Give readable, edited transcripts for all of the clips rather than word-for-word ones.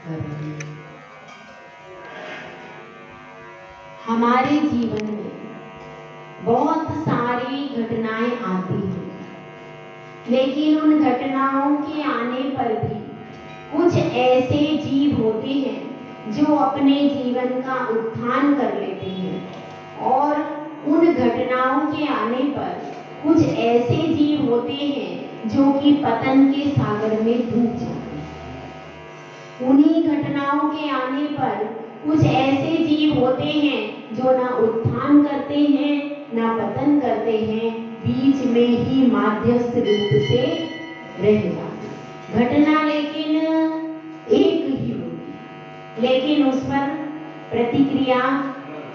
करें। हमारे जीवन में बहुत सारी घटनाएं आती हैं, लेकिन उन घटनाओं के आने पर भी कुछ ऐसे जीव होते हैं जो अपने जीवन का उत्थान कर लेते हैं, और उन घटनाओं के आने पर कुछ ऐसे जीव होते हैं जो कि पतन के सागर में डूब जाते हैं। उन्हीं घटनाओं के आने पर कुछ ऐसे जीव होते हैं जो ना उत्थान करते हैं ना पतन करते हैं, बीच में ही माध्यस्थ रूप से रह जाते। घटना लेकिन एक ही होती, लेकिन उस पर प्रतिक्रिया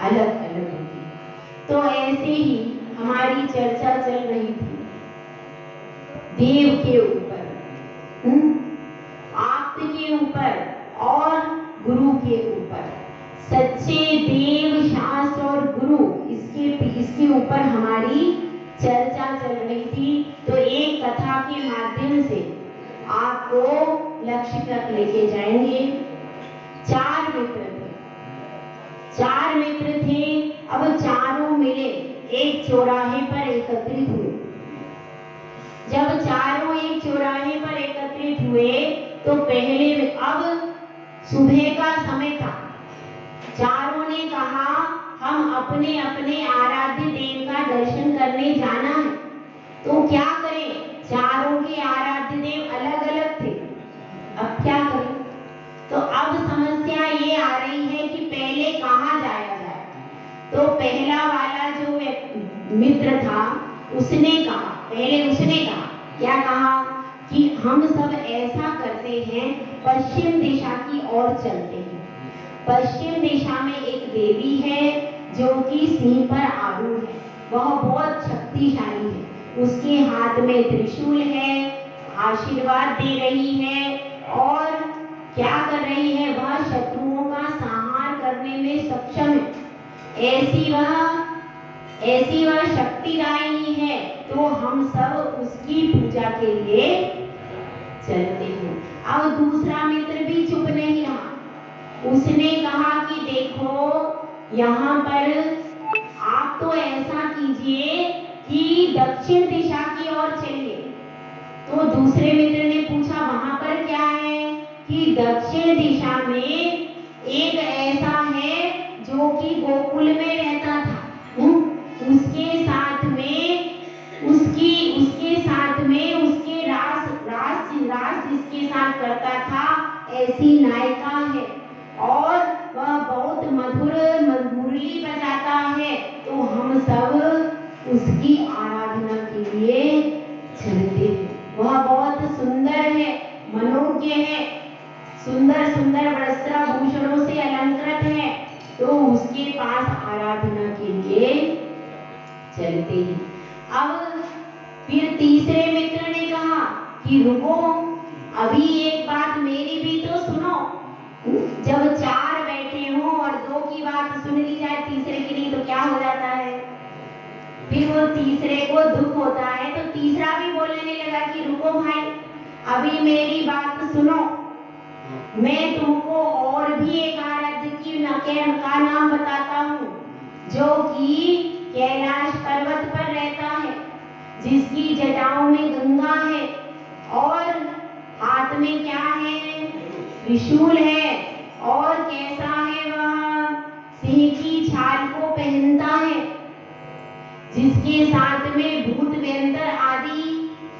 अलग अलग होती। तो ऐसे ही हमारी चर्चा चल रही थी देव के ऊपर, आप्त के ऊपर और गुरु के ऊपर। सच्चे देव, शास्त्र और गुरु, इसके ऊपर हमारी चर्चा चल रही थी। तो एक कथा के माध्यम से आपको लक्ष्य तक लेके जाएंगे। चार मित्र थे। अब चारों मिले एक चौराहे पर एकत्रित हुए। जब चारों एक चौराहे पर एकत्रित हुए तो पहले अब सुबह का समय था। चारों ने कहा हम अपने अपने आराध्य देव का दर्शन करने जाना है। तो क्या करें? चारों के आराध्य देव अलग अलग थे, अब क्या करें? तो अब समस्या ये आ रही है कि पहले कहाँ जाया जाए। तो पहला वाला जो मित्र था उसने कहा क्या कहा कि हम सब ऐसा करते हैं, पश्चिम दिशा की ओर चलते हैं। पश्चिम दिशा में एक देवी है जो कि सिंह पर आरूढ़ है, वह बहुत शक्तिशाली है। उसके हाथ में त्रिशूल है, आशीर्वाद दे रही है और क्या कर रही है, वह शत्रुओं का संहार करने में सक्षम है। ऐसी वह शक्तिदायिनी है। तो हम सब उसकी पूजा के लिए चलते हैं। अब दूसरा मित्र भी चुप नहीं रहा। उसने कहा कि देखो यहाँ पर आप तो ऐसा कीजिए कि दक्षिण दिशा की ओर चलिए। तो दूसरे मित्र ने पूछा वहां पर क्या है? कि दक्षिण दिशा में एक ऐसा है जो कि गोकुल में रहता था। उसके साथ में उसके रास जिसके साथ करता था, ऐसी नायिका है और वह बहुत मधुर मुरली बजाता है। तो हम सब उसकी आराधना के लिए चलते हैं। वह बहुत सुंदर है, मनोज्ञ है, सुंदर सुंदर वस्त्राभूषणों से अलंकृत है। तो उसके पास आराधना के लिए चलते हैं। अब फिर तीसरे मित्र ने कहा कि रुको, अभी एक बात मेरी भी तो सुनो। जब चार बैठे हो और दो की बात सुन ली जाए, तीसरे की नहीं, तो क्या हो जाता है? फिर वो तीसरे को दुख होता है। तो तीसरा भी बोलने लगा कि रुको भाई, अभी मेरी बात सुनो। मैं तुमको और भी एक आराध्य की का नाम बताता हूँ जो कि कैलाश पर्वत पर रहता है, जिसकी जटाओं में गंगा है और हाथ में क्या है? त्रिशूल है। और कैसा है वह? सिंह की छाल को पहनता है, जिसके साथ में भूत व्यंतर आदि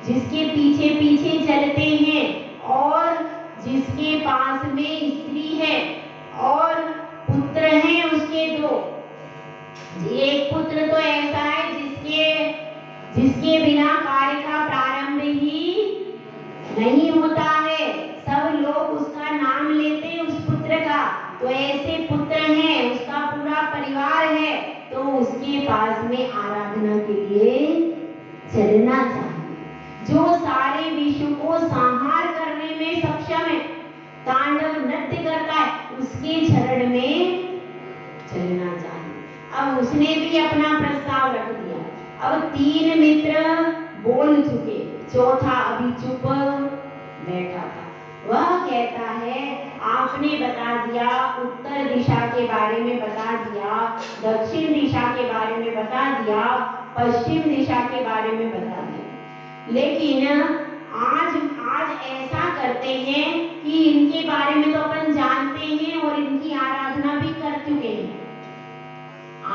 जिसके पीछे पीछे चलते हैं, और जिसके पास में स्त्री है और पुत्र हैं उसके दो। एक पुत्र तो ऐसा है जिसके बिना कार्य का प्रारंभ ही नहीं होता है। सब लोग उसका नाम लेते हैं उस पुत्र का। तो ऐसे पुत्र हैं, उसका पूरा परिवार है। तो उसके पास में आराधना के लिए चलना चाहिए। जो सारे विश्व को संहार करने में सक्षम है, तांडव नृत्य करता है, उसके चरण में चलना चाहिए। अब उसने भी अपना प्रस्ताव रख दिया। अब तीन मित्र बोल चुके, चौथा अभी चुप बैठा था। वह कहता है आप आपने बता दिया, उत्तर दिशा के बारे में बता दिया, दक्षिण दिशा के बारे में बता दिया, पश्चिम दिशा के बारे में बता दिया, लेकिन आज ऐसा करते हैं कि इनके बारे में तो अपन जानते हैं और इनकी आराधना भी कर चुके हैं।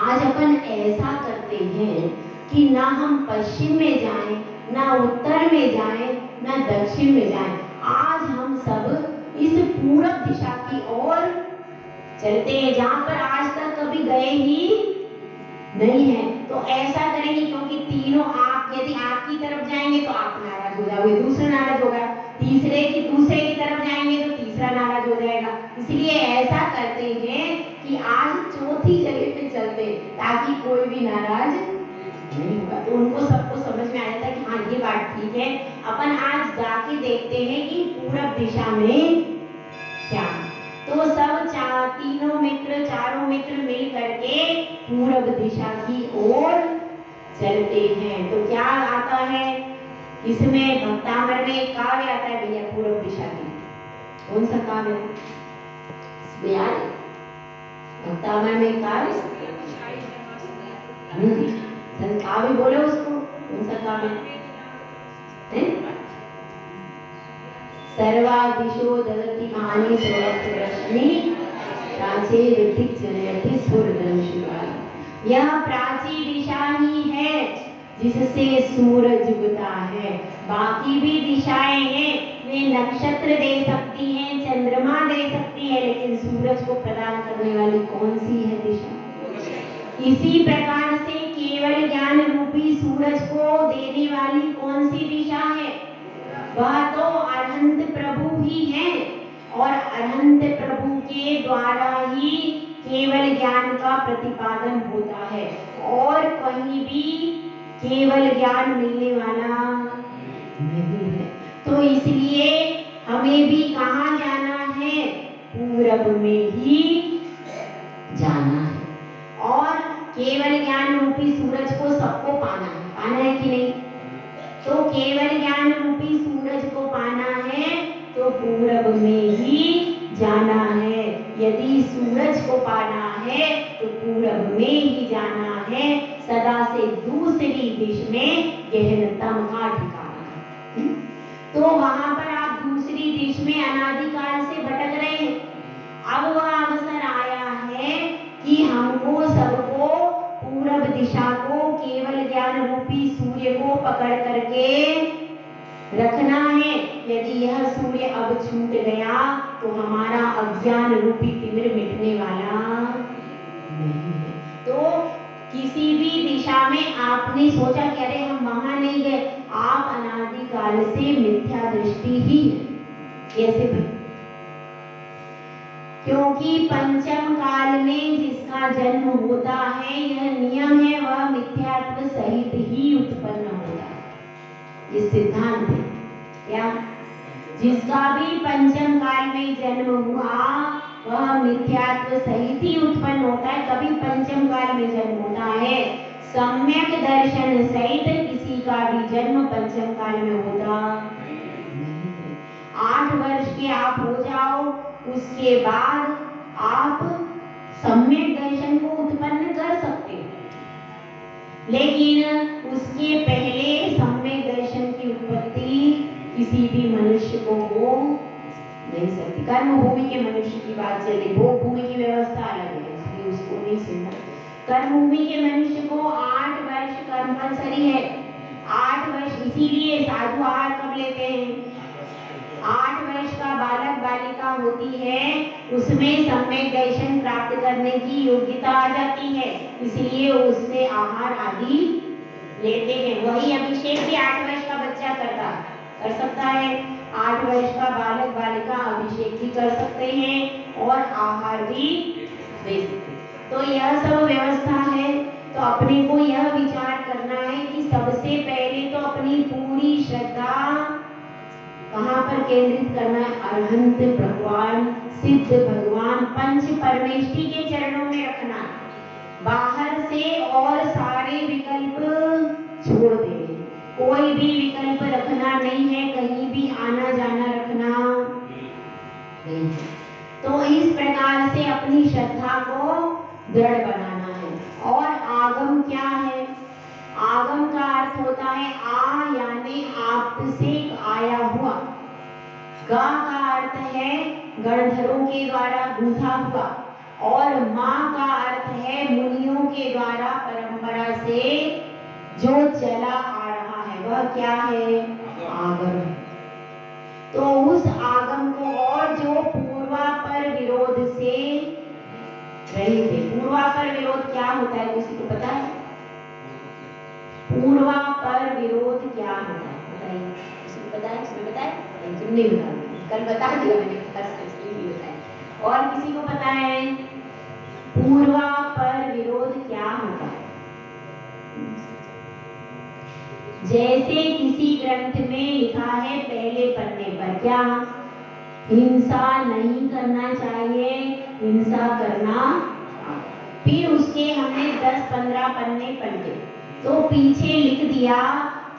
आज अपन ऐसा करते हैं कि ना हम पश्चिम में जाएं, ना उत्तर में जाएं, ना दक्षिण में जाएं। आज हम सब इस पूरब दिशा की ओर चलते हैं, जहां पर आज तक कभी गए ही नहीं है। तो ऐसा करेंगे, क्योंकि तीनों आप यदि आपकी तरफ जाएंगे तो आप नाराज हो जाओगे, दूसरा नाराज होगा, दूसरे की तरफ जाएंगे तो तीसरा नाराज हो जाएगा। इसलिए ऐसा करते हैं कि आज चौथी जगह पे चलते, ताकि कोई भी नाराज नहीं होगा। तो उनको सबको समझ में आ जाता है कि हाँ ये बात ठीक है। अपन आज जाके देखते हैं कि पूरब दिशा में क्या। तो सब चारों मित्र मिल करके पूरब दिशा की ओर चलते हैं। तो क्या आता है इसमें? भक्तामर में एक काव्य आता है भैया पूरब दिशा की। कौन सा काव्य? भक्तामर में काव्य, काव्य बोले उसको, कौन सा काव्य? सर्वादिशो ददति भानि रश्मि प्राचे ऋतिक जनयति सूर्यदंशुकाल। यह प्राची दिशा ही है जिससे सूरज उगता है। बाकी भी दिशाएं हैं, वे नक्षत्र दे सकती हैं, चंद्रमा दे सकती है, लेकिन सूरज को प्रदान करने वाली कौन सी है दिशा? इसी प्रकार से केवल ज्ञान रूपी सूरज को देने वाली कौन सी दिशा है? वह तो अनंत प्रभु ही है, और अनंत प्रभु के द्वारा ही केवल ज्ञान का प्रतिपादन होता है, और कहीं भी केवल ज्ञान मिलने वाला नहीं है। तो इसलिए हमें भी कहाँ जाना है? पूरब में ही जाना है, और केवल ज्ञान रूपी सूरज को सबको पाना है कि नहीं? तो केवल ज्ञान रूपी सूरज को पाना है तो पूरब में ही जाना है। यदि सूरज को पाना है तो पूरब में ही जाना है, सदा से दूसरी दिश में गहनतम का ठिकाना। तो वहां पर आप दूसरी दिश में अनादिकाल से भटक रहे हैं। अब वह अवसर आया है कि हमको सबको पूरब दिशा को, केवल ज्ञान रूपी सूर्य को पकड़ करके रखना है। यदि यह सूर्य अब छूट गया तो हमारा अज्ञान रूपी तिमिर मिटने वाला नहीं है। तो किसी भी दिशा में आपने सोचा कि अरे हम वहां नहीं गए, आप अनादिकाल से मिथ्या दृष्टि ही है। कैसे भी? क्योंकि पंचम काल में जिसका जन्म होता है, यह नियम है, वह मिथ्यात्व सहित ही उत्पन्न होता है। ये सिद्धांत है। क्या? जिसका भी पंचम काल में जन्म हुआ वह मिथ्यात्व सहित ही उत्पन्न होता है। कभी पंचम काल में जन्म होता है, सम्यक दर्शन सहित किसी का भी जन्म पंचम काल में होता नहीं है। 8 वर्ष के आप हो जाओ, उसके बाद आप सम्यक दर्शन को उत्पन्न कर सकते हो, लेकिन उसके पहले सम्यक दर्शन की उत्पत्ति किसी भी मनुष्य को हो नहीं सकती। कर्म भूमि के मनुष्य की बात चले, भोग भूमि की व्यवस्था अलग है, इसलिए उसको नहीं सुनना। कर्म भूमि के मनुष्य को 8 वर्ष कंपलसरी है। 8 वर्ष, इसीलिए साधु आहार कब लेते हैं? 8 वर्ष का बालक बालिका होती है, उसमें सम्यक दर्शन प्राप्त करने की योग्यता आ जाती है, इसलिए उससे आहार आदि लेते हैं। वही अभिषेक भी 8 वर्ष का बच्चा कर सकता है। 8 वर्ष का बालक बालिका अभिषेक भी कर सकते हैं और आहार भी दे सकते हैं। तो यह सब व्यवस्था है। तो अपने को यह विचार करना है कि सबसे पहले तो अपनी पूरी श्रद्धा कहाँ पर केंद्रित करना है? अरहंत भगवान, सिद्ध भगवान, पंच परमेष्टि के चरणों में रखना। बाहर से और सारे विकल्प छोड़ देने, कोई भी विकल्प रखना नहीं है, कहीं भी आना जाना रखना नहीं है। तो इस प्रकार से अपनी श्रद्धा को दृढ़ बनाना है। और आगम क्या है? आगम का अर्थ होता है आ यानी आप से आया हुआ। गा का अर्थ है गणधरों के द्वारा गूंथा हुआ। और माँ का अर्थ है मुनियों के द्वारा परंपरा से जो चला आ रहा है, वह क्या है? आगम। तो उस आगम को, और जो पूर्वापर विरोध से रहित है। पूर्वापर विरोध क्या होता है, किसी को पता है? पूर्वापर विरोध क्या होता है, बताइए। किसी को पता है? किसी को पता है? तुमने बता दिया, कल बता दिया मैंने, नहीं बताया। और किसी को पता है पूर्वापर विरोध क्या होता है? जैसे किसी ग्रंथ में लिखा है पहले पन्ने पर क्या? हिंसा नहीं करना चाहिए, हिंसा करना। फिर उसके हमने 10-15 पन्ने पलटे तो पीछे लिख दिया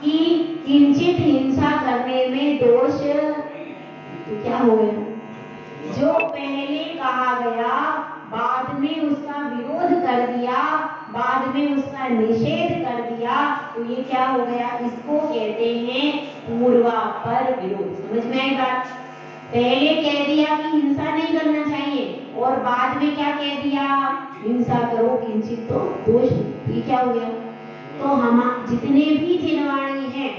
कि किंचित हिंसा करने में दोष। तो क्या हो गया? जो पहले कहा गया बाद में उसका विरोध कर दिया, बाद में उसका निषेध कर दिया, तो ये क्या हो गया? इसको कहते हैं पूर्वापर विरोध। समझ में आई बात? पहले कह दिया कि हिंसा नहीं करना चाहिए और बाद में क्या कह दिया? हिंसा करो किंचित तो दोष। ये क्या हो गया? तो हम जितने भी जिनवाणी हैं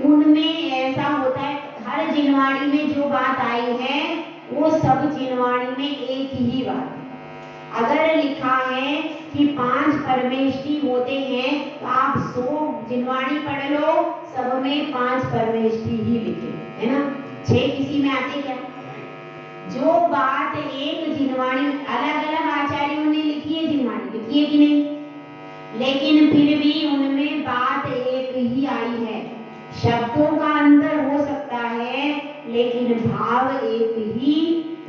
उनमें ऐसा होता है, हर जिनवाणी में जो बात आई है वो सब जिनवाणी में एक ही बात है। अगर लिखा है कि 5 परमेष्टि होते हैं तो आप 100 जिनवाणी पढ़ लो, सब में 5 परमेष्टि ही लिखे, है ना? 6 किसी में आते क्या? जो बात एक जिनवाणी, अलग अलग आचार्यों ने लिखी है, जिनवाणी लिखी है कि नहीं, लेकिन फिर भी उनमें बात एक ही आई है। शब्दों का अंतर हो सकता है लेकिन भाव एक ही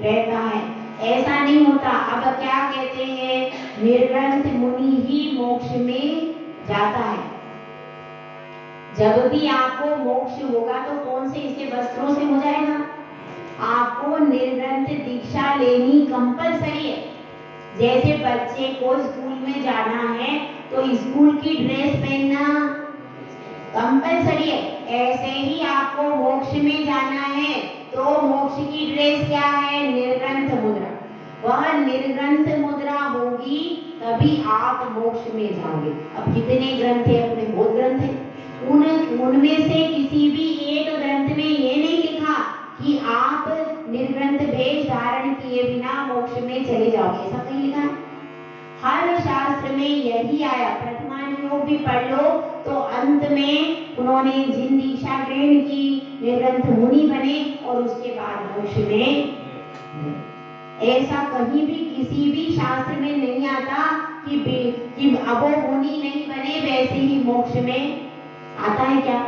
रहता है। ऐसा नहीं होता। अब क्या कहते हैं? निर्ग्रंथ मुनि ही मोक्ष में जाता है। जब भी आपको मोक्ष होगा तो कौन से इसके वस्त्रों से हो जाएगा? आपको निर्ग्रंथ दीक्षा लेनी कंपलसरी है। जैसे बच्चे को स्कूल में जाना है तो स्कूल की ड्रेस पहनना कंपलसरी है, ऐसे ही आपको मोक्ष में जाना है तो मोक्ष की ड्रेस क्या है? निर्ग्रंथ मुद्रा। वह निर्ग्रंथ मुद्रा होगी तभी आप मोक्ष में जाओगे। अब कितने ग्रंथ है? अपने बहुत ग्रंथ है। उनमें से किसी भी एक ग्रंथ में ये नहीं लिखा कि आप निर्ग्रंथ वेश धारण किए बिना मोक्ष में चले जाओगे, ऐसा कहीं लिखा है? हर शास्त्र में यही आया। प्रथमानुयोग भी पढ़ लो तो अंत में उन्होंने जिन दीक्षा ग्रहण की, निर्ग्रंथ मुनि बने और उसके बाद मोक्ष में। ऐसा कहीं भी किसी भी शास्त्र में नहीं आता कि अब वो मुनि नहीं बने वैसे ही मोक्ष में आता है क्या?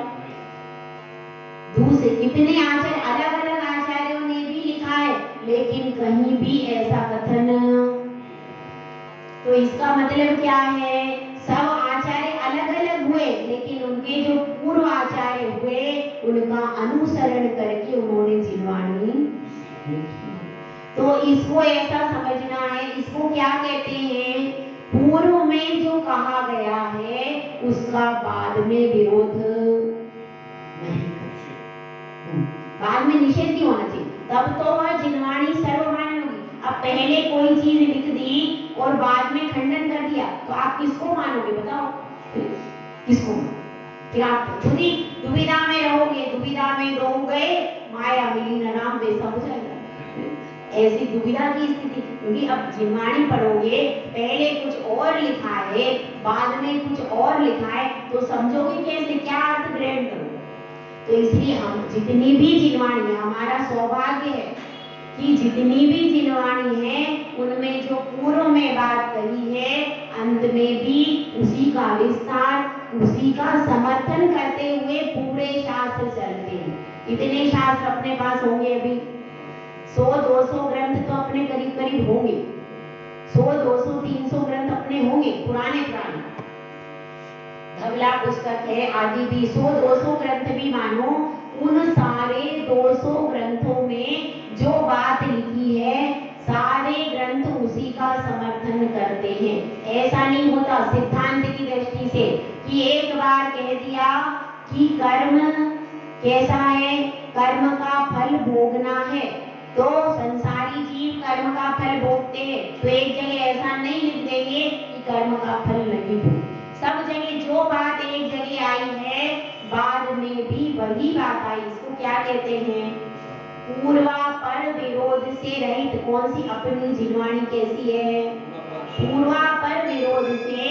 दूसरे कितने आचार्य, अलग अलग आचार्यों ने भी लिखा है लेकिन कहीं भी ऐसा कथन। तो इसका मतलब क्या है? सब आचार्य अलग अलग हुए लेकिन उनके जो पूर्व आचार्य हुए उनका अनुसरण करके उन्होंने जिनवाणी लिखी। तो इसको ऐसा समझना है, इसको क्या कहते हैं? पूर्व में जो कहा गया है उसका बाद में विरोध नहीं, बाद में निषेध नहीं होना चाहिए, तब तो वह जिनवाणी सर्वमान्य होगी। अब पहले कोई चीज लिख दी और बाद में खंडन कर दिया तो आप किसको मानोगे? बताओ किसको? फिर आप खुद ही दुविधा में रहोगे। दुविधा में दो गए माया मिली न राम, वैसा हो जाएगा। ऐसी दुविधा की स्थिति, क्योंकि अब जिनवाणी पढ़ोगे पहले कुछ और लिखा है बाद में कुछ और लिखा है तो समझोगे कैसे, क्या अर्थ ग्रहण करोगे? तो इसलिए हम जितनी भी जिनवाणी है, हमारा सौभाग्य है कि जितनी भी जिनवाणी है उनमें जो पूर्व में बात कही है अंत में भी उसी का विस्तार, उसी का समर्थन करते हुए पूरे शास्त्र चलते हैं। इतने शास्त्र अपने पास होंगे अभी 100-200 ग्रंथ तो अपने करीब करीब होंगे, 100-200-300 ग्रंथ अपने होंगे पुराने। धवला पुस्तक है आदि भी 100-200 ग्रंथ भी मानो। उन सारे 200 ग्रंथों में जो बात लिखी है का समर्थन करते हैं। ऐसा नहीं होता सिद्धांत की दृष्टि से कि एक बार कह दिया कि कर्म कैसा है, कर्म का फल भोगना है, तो संसारी जीव कर्म का फल भोगते हैं। तो एक जगह ऐसा नहीं लिख देंगे कि कर्म का फल नहीं भोग। सब जगह जो बात एक जगह आई है बाद में भी वही बात आई। इसको क्या कहते हैं? पूर्वापर विरोध से रहित। कौन सी अपनी जीववाणी कैसी है? पूर्वापर विरोध से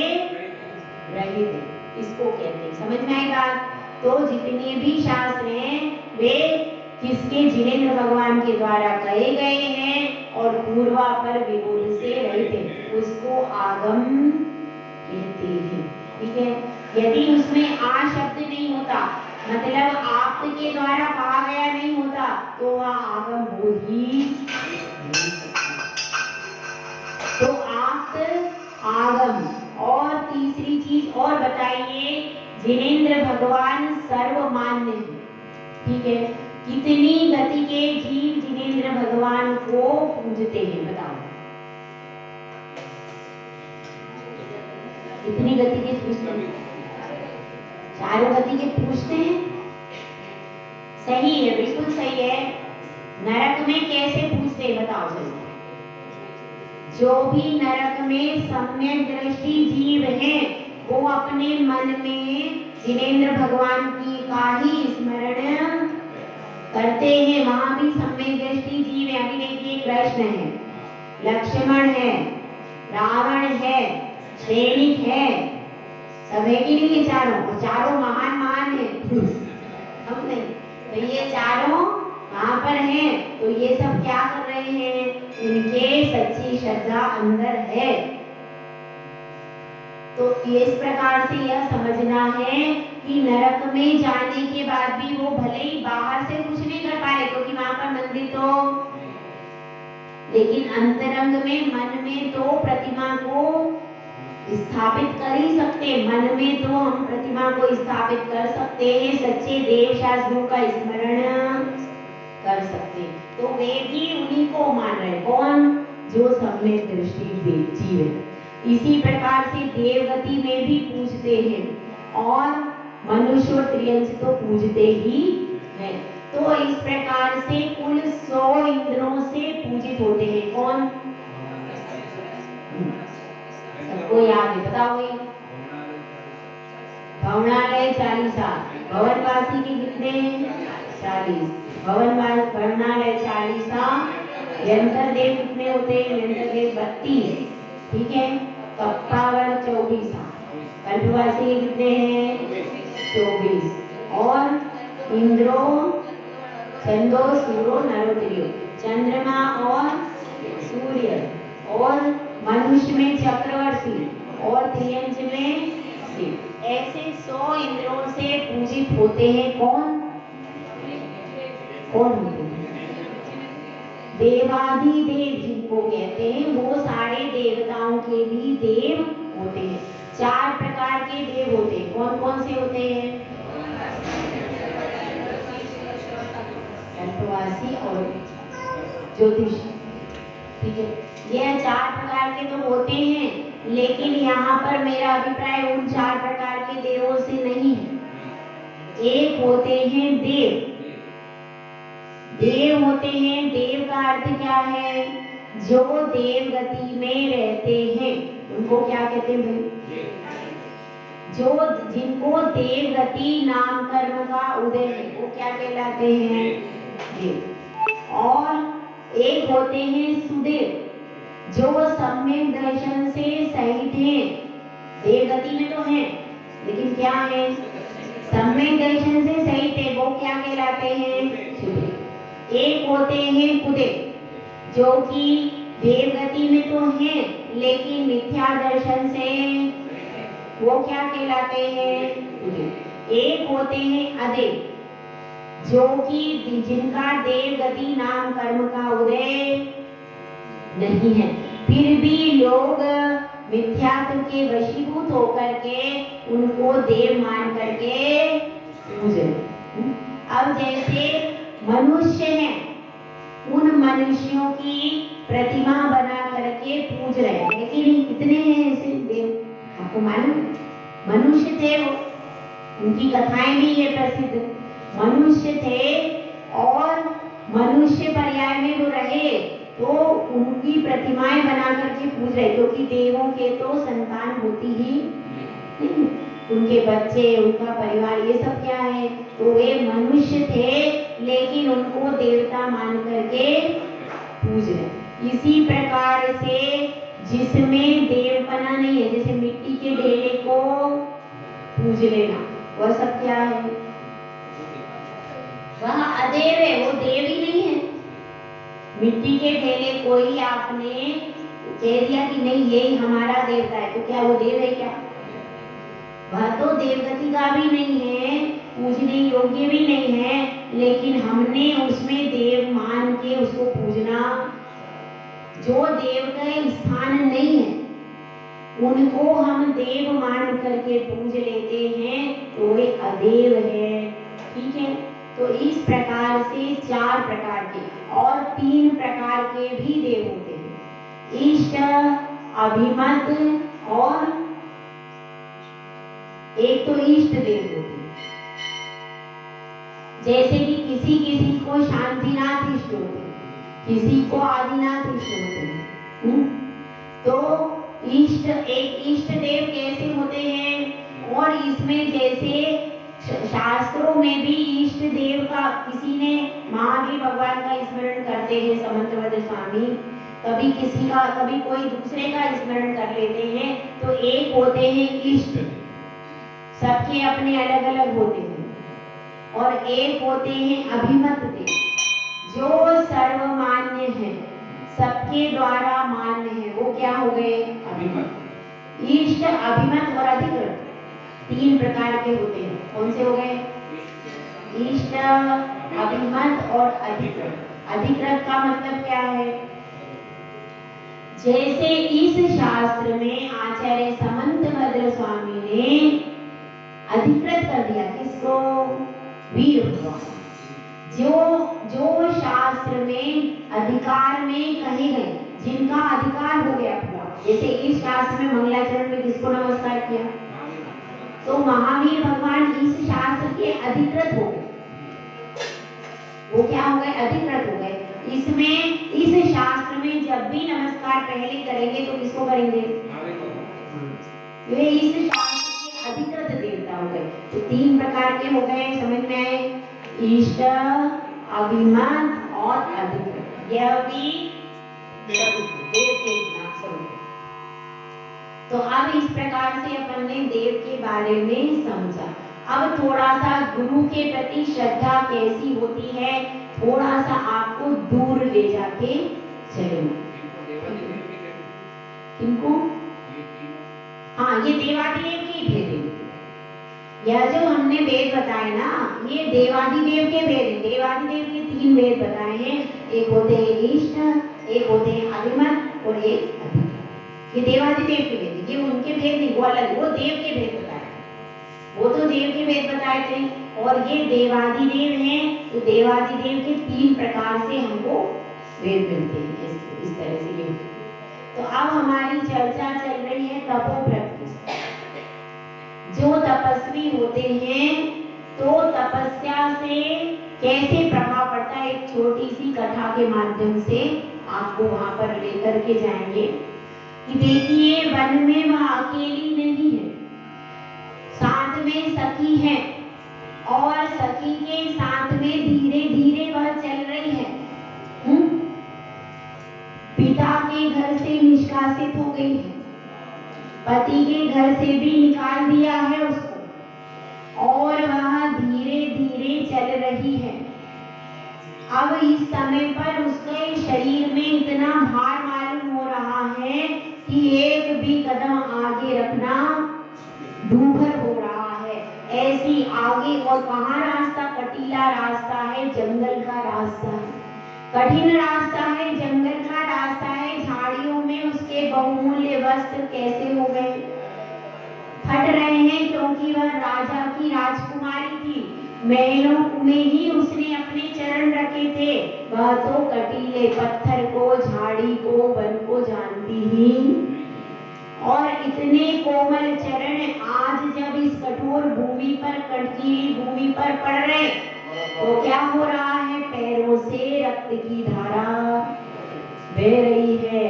रहित, इसको कहते हैं। समझ में आई बात? तो जितने भी शास्त्र हैं वे किसके? जिनेंद्र भगवान के द्वारा कहे गए हैं और पूर्वापर विरोध से रहित हैं, उसको आगम कहते हैं। ठीक है। यदि उसमें आ शब्द नहीं होता, मतलब आप के द्वारा कहा गया नहीं होता, तो वह आगम हो ही नहीं सकता। तो आप आगम। और तीसरी चीज और बताइए, जिनेंद्र भगवान सर्वमान्य है। ठीक है। कितनी गति के जीव जिनेंद्र भगवान को पूजते हैं? बताओ, कितनी गति के पूजते हैं? चारों गति के पूजते हैं। सही है, बिल्कुल सही है। नरक में कैसे पूजते हैं बताओ जरा। जो भी नरक में सम्यक दृष्टि जीव हैं, वो अपने मन में जिनेंद्र भगवान की का ही स्मरण करते हैं। वहां भी सम्यक दृष्टि जीव है। अभी देखिए, कृष्ण है, लक्ष्मण है, रावण है, सैनिक है, सब है कि नहीं? चारों चारों महान महान है हम नहीं। तो ये चारों वहां पर हैं, तो ये सब क्या कर रहे हैं? इनके सच्ची श्रद्धा अंदर है। तो इस प्रकार से यह समझना है कि नरक में जाने के बाद भी वो भले ही बाहर से कुछ नहीं कर पा रहे, क्योंकि वहां पर मंदिर तो, लेकिन अंतरंग में मन में तो प्रतिमा को स्थापित कर ही सकते। मन में तो हम प्रतिमा को स्थापित कर सकते हैं, सच्चे देव शास्त्रों का स्मरण कर सकते। तो वे भी उन्हीं को मान रहे। कौन? जो सम्यक दृष्टि जीव है। इसी प्रकार से देवगति में भी पूजते हैं और मनुष्य और त्रियंश तो पूजते ही हैं। तो इस प्रकार से कुल 100 इंद्रों से पूजित होते हैं। कौन? सबको याद है? बताओगे? भवनालय 40। भवनवासी के कितने? 40। भवनालय 40। यंत्र देव कितने होते हैं? यंत्र देव 32। ठीक है। कप्पावर 24। कल्पवासी के कितने हैं? 24। और इंद्रो, चंदो, सूर्यो, नरो, त्रियो, चंद्रमा और सूर्य, और मनुष्य में चक्रवर्ती और त्रियंश में शिव। ऐसे 100 इंद्रों से पूजित होते हैं। कौन? कौन होते हैं? देवाधिदेव जिनको कहते हैं, वो सारे देवताओं के भी देव होते हैं। 4 प्रकार के देव होते हैं। कौन कौन से होते हैं? कल्पवासी और ज्योतिष। ठीक है। यह 4 प्रकार के तो होते हैं, लेकिन यहाँ पर मेरा अभिप्राय उन 4 प्रकार के देवों से नहीं है। एक होते हैं देव। देव होते हैं, देव का अर्थ क्या है? जो देव गति में रहते हैं, उनको क्या कहते हैं भाई? जो जिनको देव गति नाम कर्म का उदय है, वो क्या कहलाते हैं? देव। और एक होते हैं सुदेव, जो सम्यक दर्शन से सहित हैं। देव गति में तो हैं, लेकिन क्या है? सम्यक दर्शन से सहित है, वो क्या कहलाते हैं? सुदेव। एक होते हैं कुदेव, जो कि देव गति में तो हैं, लेकिन मिथ्या दर्शन से, वो क्या कहलाते हैं? कुदेव। एक होते हैं अदेव, जो कि जिनका देव गति नाम कर्म का उदय नहीं है, फिर भी लोग मिथ्यात्व के वशीभूत होकर के उनको देव मान करके पूजे। अब जैसे मनुष्य हैं, उन मनुष्यों की प्रतिमा बना करके पूज मनुष्य थे वो, उनकी कथाएं भी ये प्रसिद्ध, मनुष्य थे और मनुष्य पर्याय में वो रहे, तो उनकी प्रतिमाएं बना करके पूज रहे, क्योंकि देवों के तो संतान होती ही नहीं, उनके बच्चे, उनका परिवार, ये सब क्या है, तो वे मनुष्य थे लेकिन उनको देवता मान करके पूज रहे। इसी प्रकार से जिसमें देवपना नहीं है, जैसे मिट्टी के ढेले को पूज लेना, वह सब क्या है, वह अदेव है, वो देव ही नहीं है। मिट्टी के ढेले को ही आपने कह दिया कि नहीं ये हमारा देवता है, तो क्या वो देव है क्या? वह तो देवगति का भी नहीं है, पूजने योग्य भी नहीं है, लेकिन हमने उसमें देव मान के उसको पूजना, जो देव का स्थान नहीं है उनको हम देव मान करके पूज लेते हैं, तो वे अदेव है। ठीक है, तो इस प्रकार से 4 प्रकार के और 3 प्रकार के भी देव होते हैं, इष्ट, अभिमत और एक तो इष्ट देव होते हैं, जैसे कि किसी किसी को शांतिनाथ इष्ट होते हैं, किसी को आदिनाथ इष्ट होते हैं। तो इष्ट, एक इष्ट देव कैसे होते हैं, और इसमें जैसे शास्त्रों में भी इष्ट देव का, किसी ने महावीर भगवान का स्मरण करते हैं समंतवद स्वामी, कभी किसी का, कभी कोई दूसरे का स्मरण कर लेते हैं, तो एक होते हैं इष्ट, सबके अपने अलग अलग होते हैं, और एक होते हैं अभिमत देव, जो सर्वमान्य है, सबके द्वारा मान्य है, वो क्या हो गए, अभिमत। इष्ट, अभिमत और अधिकृत 3 प्रकार के होते हैं, कौन से हो गए, इष्ट, अभिमत और अधिकृत। अधिकृत का मतलब क्या है, जैसे इस शास्त्र में आचार्य समंतभद्र स्वामी ने अधिकृत कर दिया, किसको, वीर भगवान, जो शास्त्र में अधिकार में कहे गए, जिनका अधिकार हो गया पूरा, जैसे इस शास्त्र में मंगलाचरण में किसको नमस्कार किया, तो महावीर भगवान इस शास्त्र के अधिकृत हो गए, वो क्या हो गए, अधिकृत हो गए। इसमें इस शास्त्र में जब भी नमस्कार पहले करेंगे तो किसको करेंगे, वे इस शास्त्र के अधिकृत देवता हो गए। तो 3 प्रकार के हो गए, समझ में आए, इष्ट, अभिमत और अधिकृत, यह भी देव के नाम से। तो अब इस प्रकार से अपन ने देव के बारे में समझा। अब थोड़ा सा गुरु के प्रति श्रद्धा कैसी होती है, थोड़ा सा आपको दूर ले जाके चलेंगे। किनको, हाँ, ये देवादिदेव के भेद हैं। यह जो हमने वेद बताए ना, ये देवादिदेव के भेद हैं। देवादिदेव के 3 वेद बताए हैं, एक होते हैं इष्ट, एक होते हैं अभिमत और एक अधिकृत। ये देवादिदेव के भेद, ये उनके भेद नहीं, वो अलग, वो देव के भेद बताए, वो तो देव के वेद बताए थे, और ये देवादिदेव हैं। तो देवादिदेव के 3 प्रकार से हमको वेद मिलते हैं, इस तरह से ये। तो अब हमारी चर्चा चल रही है तपोव्रत की। जो तपस्वी होते हैं तो तपस्या से कैसे प्रभाव पड़ता है, एक छोटी सी कथा के माध्यम से आपको वहां पर लेकर के जाएंगे कि देखिए, वन में वह अकेली नहीं है, साथ में सखी है, और सखी के साथ में धीरे धीरे वह चल रही है। पिता के घर से निष्कासित हो गई है, पति के घर से भी निकाल दिया है उसको, और वह धीरे धीरे चल रही है। अब इस समय पर उसके शरीर में इतना भार मालूम हो रहा है कि एक भी कदम आगे रखना दूभर हो रहा है। ऐसी आगे, और कहाँ रास्ता, कटीला रास्ता है, जंगल का रास्ता है, कठिन रास्ता है, जंगल का रास्ता है। झाड़ियों में उसके बहुमूल्य वस्त्र कैसे हो गए, फट रहे हैं, क्योंकि वह राजा की राजकुमारी थी, महलों में ही उसने अपने चरण रखे थे। वह तो कटीले पत्थर को, झाड़ी को, वन को जानती ही, और इतने कोमल चरण कठोर भूमि पर, कटकीली भूमि पर पड़ रहे, तो क्या हो रहा है, पैरों से रक्त की धारा बह रही है।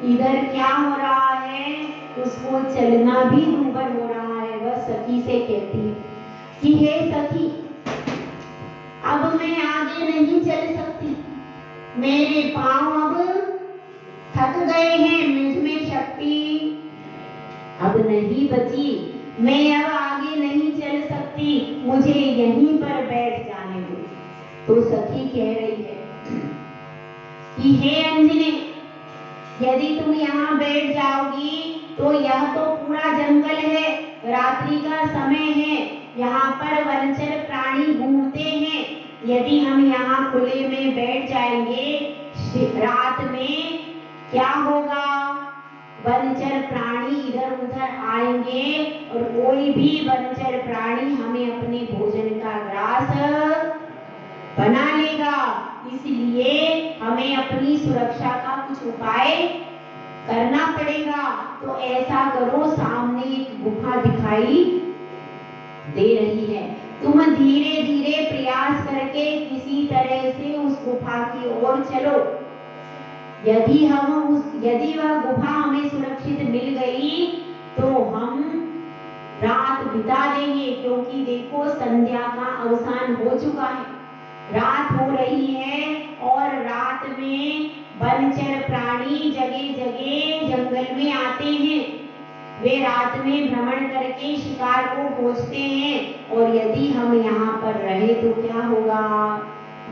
इधर क्या हो रहा है, उसको चलना भी दूभर हो रहा है। वह सखी से कहती है कि हे सखी, अब मैं आगे नहीं चल सकती, मेरे पांव अब थक गए हैं, मुझ में शक्ति अब नहीं बची, मैं अब आगे नहीं चल सकती, मुझे यहीं पर बैठ जाने दो। तो सखी कह रही है कि हे अंजनी, यदि तुम यहाँ बैठ जाओगी तो यह तो पूरा जंगल है, रात्रि का समय है, यहाँ पर वनचर प्राणी घूमते हैं। यदि हम यहाँ खुले में बैठ जाएंगे, रात में क्या होगा, वनचर प्राणी इधर उधर आएंगे और कोई भी वनचर प्राणी हमें अपने भोजन का ग्रास बना लेगा। इसलिए हमें अपनी सुरक्षा का कुछ उपाय करना पड़ेगा। तो ऐसा करो, सामने एक गुफा दिखाई दे रही है, तुम धीरे धीरे प्रयास करके किसी तरह से उस गुफा की ओर चलो। यदि वह गुफा हमें सुरक्षित मिल गई तो हम रात बिता देंगे, क्योंकि देखो संध्या का अवसान हो चुका है, रात हो रही है और रात में वनचर प्राणी जगह जगह जंगल में आते हैं। वे रात में भ्रमण करके शिकार को खोजते हैं और यदि हम यहाँ पर रहे तो क्या होगा,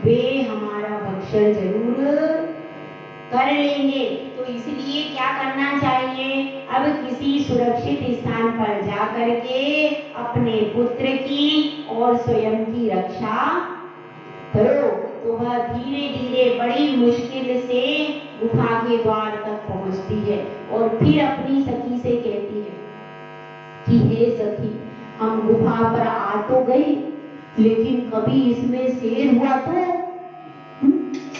वे हमारा भक्षण जरूर कर लेंगे। तो इसलिए क्या करना चाहिए, अब किसी सुरक्षित स्थान पर जाकर के अपने पुत्र की और स्वयं की रक्षा करो। तो वह धीरे धीरे बड़ी मुश्किल से गुफा के द्वार तक पहुंचती है और फिर अपनी सखी से कहती है कि हे सखी, हम गुफा पर आ तो गए, लेकिन कभी इसमें शेर हुआ तो,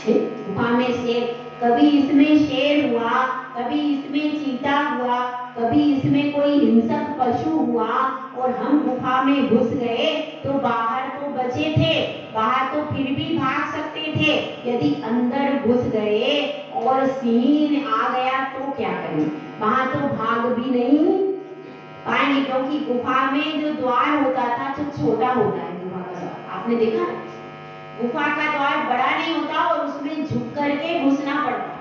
गुफा में शेर, कभी इसमें शेर हुआ, कभी इसमें चीता हुआ, कभी इसमें कोई हिंसक पशु हुआ और हम गुफा में घुस गए तो बाहर तो बचे थे, बाहर तो फिर भी भाग सकते थे, यदि अंदर घुस गए और सिंह आ गया तो क्या करें, वहां तो भाग भी नहीं पाएंगे, क्योंकि गुफा में जो द्वार होता था तो छोटा होता है गुफा का द्वार, आपने देखा है? गुफा का द्वार बड़ा नहीं होता और उसमें झुक करके घुसना पड़ता।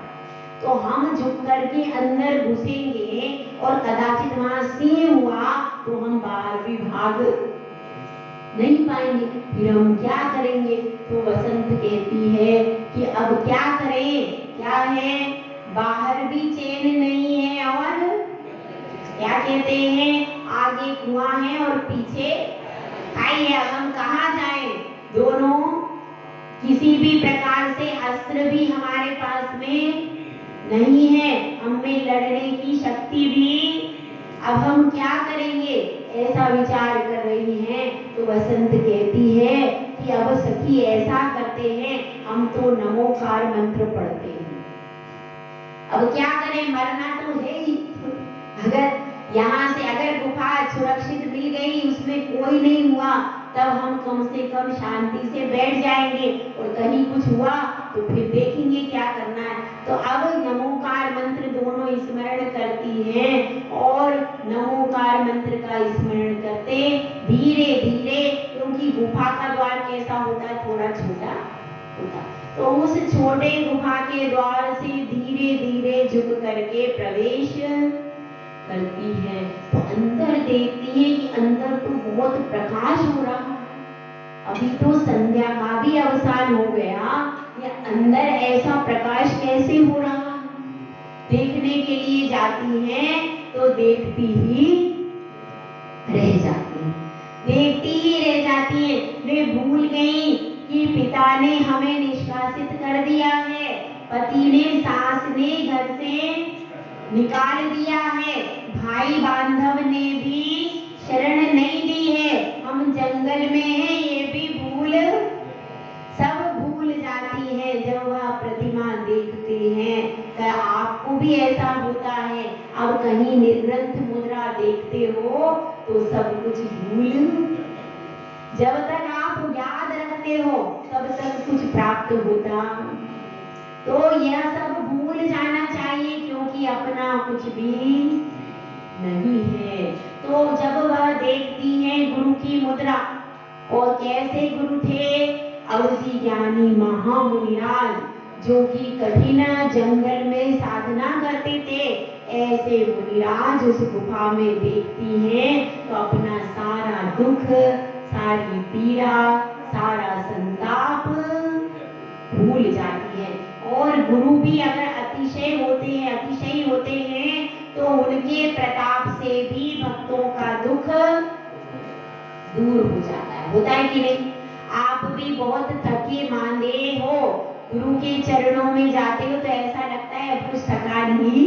तो हम झुक करके अंदर घुसेंगे और कदाचित वहां सिंह हुआ तो हम बाहर भी भाग नहीं पाएंगे, फिर हम क्या करेंगे। तो वसंत कहती है कि अब क्या करें, क्या है, बाहर भी चैन नहीं है और क्या कहते हैं, आगे कुआं है और पीछे खाई है, अब हम कहाँ जाएं। दोनों किसी भी प्रकार से अस्त्र भी हमारे पास में नहीं है, हमें लड़ने की शक्ति भी, अब हम क्या करेंगे, ऐसा विचार कर रही हैं। तो वसंत कहती है कि अब सखी ऐसा करते हैं, हम तो नमोकार मंत्र पढ़ते हैं, अब क्या करें, मरना तो है ही, अगर यहाँ से अगर गुफा सुरक्षित मिल गई, उसमें कोई नहीं हुआ, तब हम कम से कम शांति से बैठ जाएंगे और कहीं कुछ हुआ तो फिर देखेंगे क्या करना है। तो अब नमोकार मंत्र दोनों स्मरण करती हैं और नमोकार मंत्र का स्मरण करते धीरे धीरे, क्योंकि गुफा का द्वार कैसा होता है, थोड़ा छोटा होता, तो उस छोटे गुफा के द्वार से धीरे धीरे झुक करके प्रवेश करती है। तो अंदर देखती है कि अंदर तो बहुत प्रकाश हो रहा है, अभी तो संध्या का भी अवसान हो गया, ये अंदर ऐसा प्रकाश कैसे हो रहा है। देखने के लिए जाती हैं तो देखती ही रह जाती है, देखती ही रह जाती है। वे भूल गई कि पिता ने हमें निष्कासित कर दिया है, पति ने, सास ने घर से निकाल दिया है, भाई बांधव ने भी शरण नहीं दी है, हम जंगल में हैं, ये भी सब भूल जाती है जब वह प्रतिमा देखते हैं। क्या आपको भी ऐसा होता है, अब कहीं निर्ग्रंथ मुद्रा देखते हो तो सब कुछ भूल, जब तक आप याद रखते हो तब तक कुछ प्राप्त होता, तो यह सब भूल जाना चाहिए क्योंकि अपना कुछ भी नहीं है। तो जब वह देखती है गुरु की मुद्रा, और कैसे गुरु थे, अवधि ज्ञानी महामुनिराज, जो कि कठिन जंगल में साधना करते थे, ऐसे मुनिराज उस गुफा में देखती हैं तो अपना सारा दुख, सारी पीड़ा, सारा संताप भूल जाती है। और गुरु भी अगर अतिशय होते हैं तो उनके प्रताप से भी भक्तों का दुख दूर हो जाता है। होता है कि नहीं? आप भी बहुत थके मांदे हो, गुरु के चरणों में जाते हो तो ऐसा लगता है अब कुछ थकान ही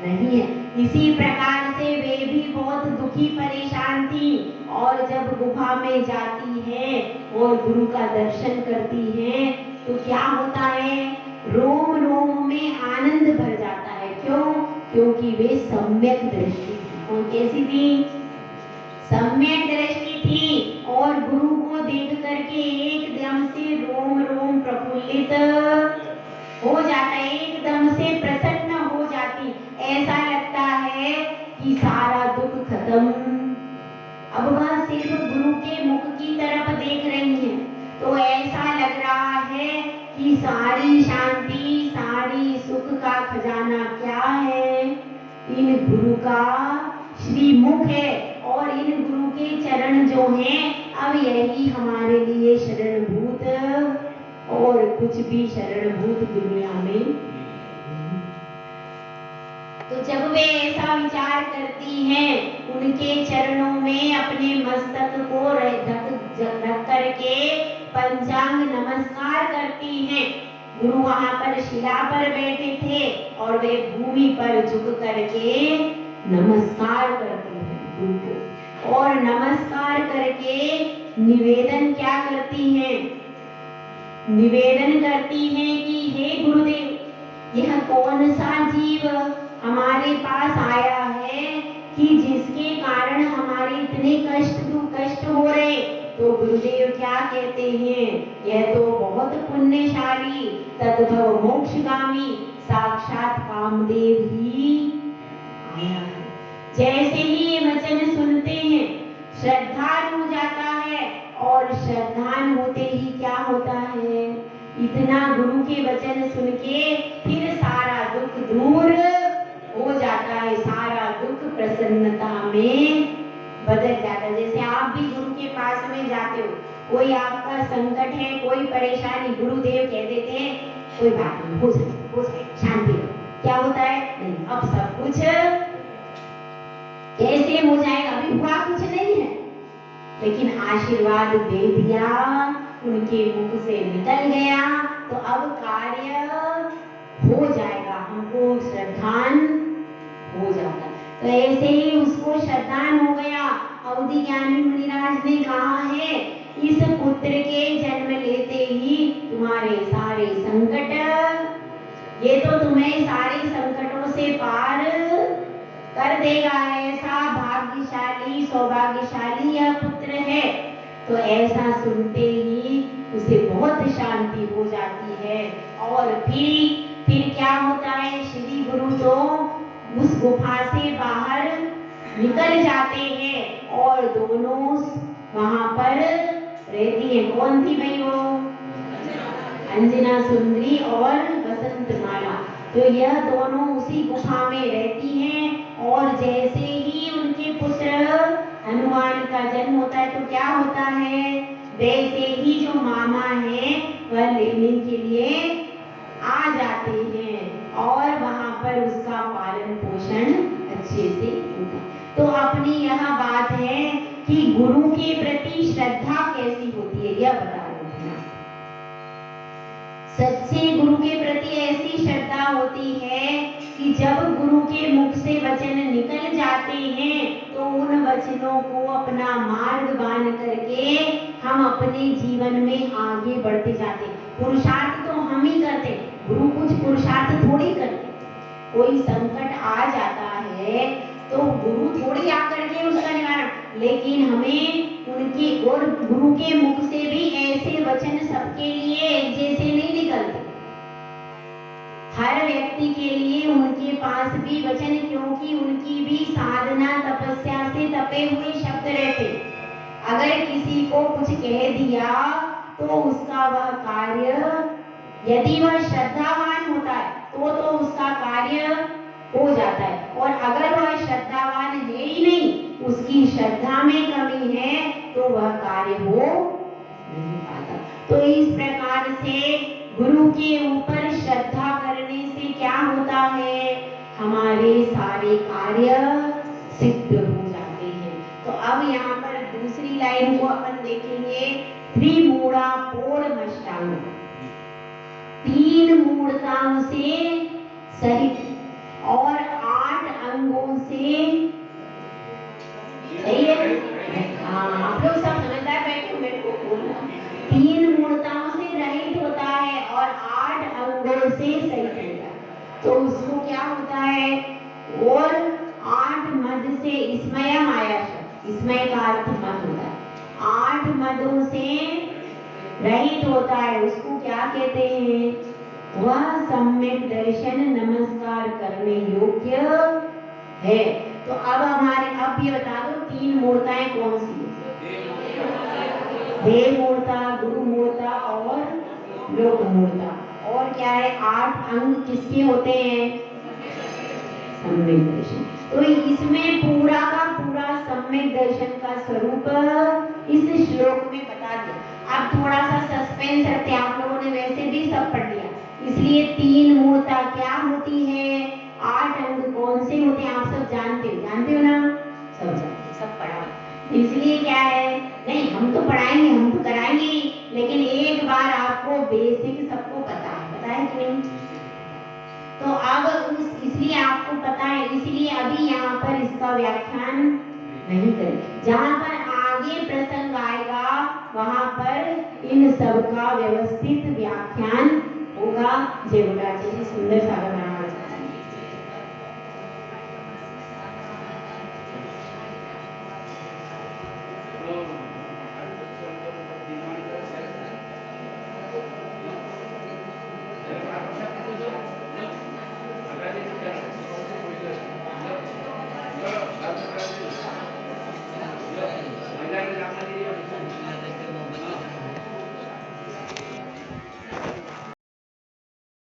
नहीं है। इसी प्रकार से वे भी बहुत दुखी परेशान थी, और जब गुफा में जाती है और गुरु का दर्शन करती है तो क्या होता है, रोम रोम में आनंद भर जाता है। क्यों? क्योंकि वे सम्यक दृष्टि थी। और कैसी थी? सम्यक दृष्टि थी, और गुरु को देख करके एकदम से रोम रोम प्रफुल्लित हो जाता है, एकदम से प्रसन्न हो जाती, ऐसा लगता है कि सारा दुख खत्म। अब वह सिर्फ गुरु के मुख की तरफ देख रही है तो ऐसा लग रहा है कि सारी शांति, सारी सुख का खजाना क्या है? इन गुरु का श्रीमुख है, और इन गुरु के चरण जो हैं अब यही हमारे लिए शरणभूत, और कुछ भी शरणभूत दुनिया में। तो जब वे ऐसा विचार करती हैं, उनके चरणों में अपने मस्तक को रख करके पंचांग नमस्कार करती हैं। गुरु वहां पर शिला पर बैठे थे और वे भूमि पर झुक करके नमस्कार करती हैं गुरु को, और नमस्कार करके निवेदन क्या करती हैं? निवेदन करती हैं कि हे गुरुदेव, यह कौन सा जीव हमारे पास आया है कि जिसके कारण हमारे इतने कष्ट हो रहे? तो गुरुदेव क्या कहते हैं, यह तो बहुत पुण्यशाली तद्भव मोक्षगामी साक्षात कामदेव ही आया है। जैसे ही ये वचन सुनते हैं श्रद्धान हो जाता है, और श्रद्धान होते ही क्या होता है, इतना गुरु के वचन सुन के फिर सारा दुख दूर हो जाता है, सारा दुख प्रसन्नता में बदल जाता है। जैसे आप भी गुरु के पास में जाते हो, कोई आपका संकट है, कोई परेशानी, गुरुदेव कह देते हैं कोई बात नहीं, हो जाए शांति रहो। क्या होता है? नहीं, अब सब कुछ कैसे हो जाएगा, अभी हुआ कुछ नहीं है, लेकिन आशीर्वाद दे दिया, उनके मुख से निकल गया तो अब कार्य हो जाएगा, हमको श्रद्धान हो जाता। तो ऐसे ही उसको श्रद्धान हो गया। अवधि ज्ञानी मुनिराज ने कहा है, इस पुत्र के जन्म लेते ही तुम्हारे सारे संकट, ये तो तुम्हें सारे संकटों से पार कर देगा, ऐसा भाग्यशाली सौभाग्यशाली यह पुत्र है। तो ऐसा सुनते ही उसे बहुत शांति हो जाती है, और फिर क्या होता है, श्री गुरु तो उस गुफा से बाहर निकल जाते हैं, और दोनों वहां पर रहती है। कौन थी भाई वो? अंजना सुंदरी और बसंत माला। तो यह दोनों उसी गुफा में रहती हैं, और जैसे ही उनके पुत्र हनुमान का जन्म होता है तो क्या होता है, वैसे ही जो मामा है वह लेने के लिए आ जाते हैं, और वहां पर उसका पालन पोषण अच्छे से होता है। तो अपनी यह बात है कि गुरु के प्रति श्रद्धा कैसी होती है, यह बता रहे हैं। सच्चे गुरु के प्रति ऐसी श्रद्धा होती है कि जब गुरु के मुख से वचन निकल जाते हैं तो उन वचनों को अपना मार्ग बांध करके हम अपने जीवन में आगे बढ़ते जाते। पुरुषार्थ तो हम ही करते, गुरु कुछ पुरुषार्थ थोड़ी करते। कोई संकट आ जाता है तो गुरु थोड़ी आकर के उसका निवारण, लेकिन हमें उनके और गुरु के मुख से भी ऐसे वचन सबके लिए एक जैसे नहीं निकलते। हर व्यक्ति के लिए उनके पास भी वचन, क्योंकि उनकी भी साधना तपस्या से तपे हुए शब्द रहते। अगर किसी को कुछ कह दिया तो उसका वह कार्य, यदि वह श्रद्धावान होता है तो उसका कार्य हो जाता है, और अगर वह श्रद्धावान है ही नहीं, उसकी श्रद्धा में कमी है, तो वह कार्य हो नहीं पाता। तो इस प्रकार से गुरु के ऊपर श्रद्धा करने से क्या होता है, हमारे सारे कार्य सिद्ध हो जाते हैं। तो अब यहाँ पर दूसरी लाइन को अपन देखेंगे, त्रिमूढ़ा पूर्णमष्टांग, 3 मूढ़ताओं से सहित और 8 अंगों से, सही है? हाँ, आप लोग सब समझदार बैठे हो, मेरे को बोलना। 3 मूढ़ताओं से रहित होता है और 8 अंगों से सहित होता है, तो उसको क्या होता है, और 8 मद से, इसमय माया, इसमय का अर्थ मद होता है, 8 मदों से रहित होता है, उसको क्या कहते हैं, वह सम्यक दर्शन नमस्कार करने योग्य है। तो अब हमारे, अब ये बता दो 3 मूर्ताएं कौन सी है? देव मूर्ता, गुरु मूर्ता और लोक मूर्ता। और क्या है, 8 अंग किसके होते हैं? सम्यक दर्शन। तो इसमें पूरा का पूरा सम्यक दर्शन का स्वरूप इस श्लोक में बता दिया। अब थोड़ा सा सस्पेंस रखते हैं, आप लोगों ने वैसे भी सब पढ़ लिया, इसलिए 3 मूर्ता क्या होती है, 8 अंग कौन से होते हैं, आप सब जानते हो ना, सब जानते, सब पढ़ा। इसलिए क्या है, नहीं हम तो पढ़ाएंगे, हम तो कराएंगे, लेकिन एक बार आपको बेसिक सबको पता है कि नहीं? तो अब इसलिए आपको पता है, इसलिए अभी यहाँ पर इसका व्याख्यान नहीं करें, जहाँ पर आगे प्रसंग आएगा वहां पर इन सब का व्यवस्थित व्याख्यान होगा। जय बोला, जय सुंदर सागर।